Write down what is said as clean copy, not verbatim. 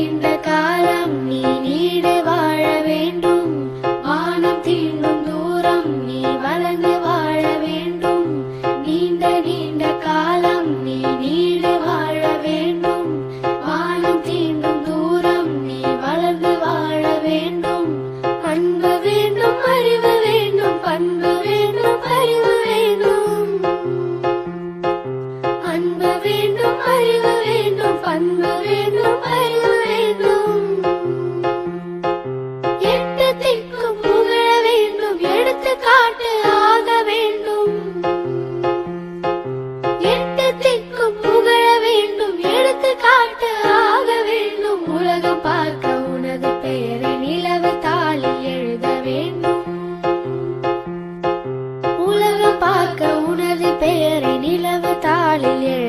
நீண்ட காலம் நீ நீடு வாழ வேண்டும். வானம் தீண்டும் தூரம் நீ வளர்ந்து வாழ வேண்டும். நீண்ட நீண்ட காலம் நீ நீடு வாழ வேண்டும். வானம் தீண்டும் தூரம் நீ வளர்ந்து வாழ வேண்டும். அன்பு வேண்டும், அறிவு வேண்டும், பண்பு வேண்டும், அறிவு வேண்டும். அன்பு வேண்டும், அறிவு வேண்டும், பண்பு வேண்டும், அறிவு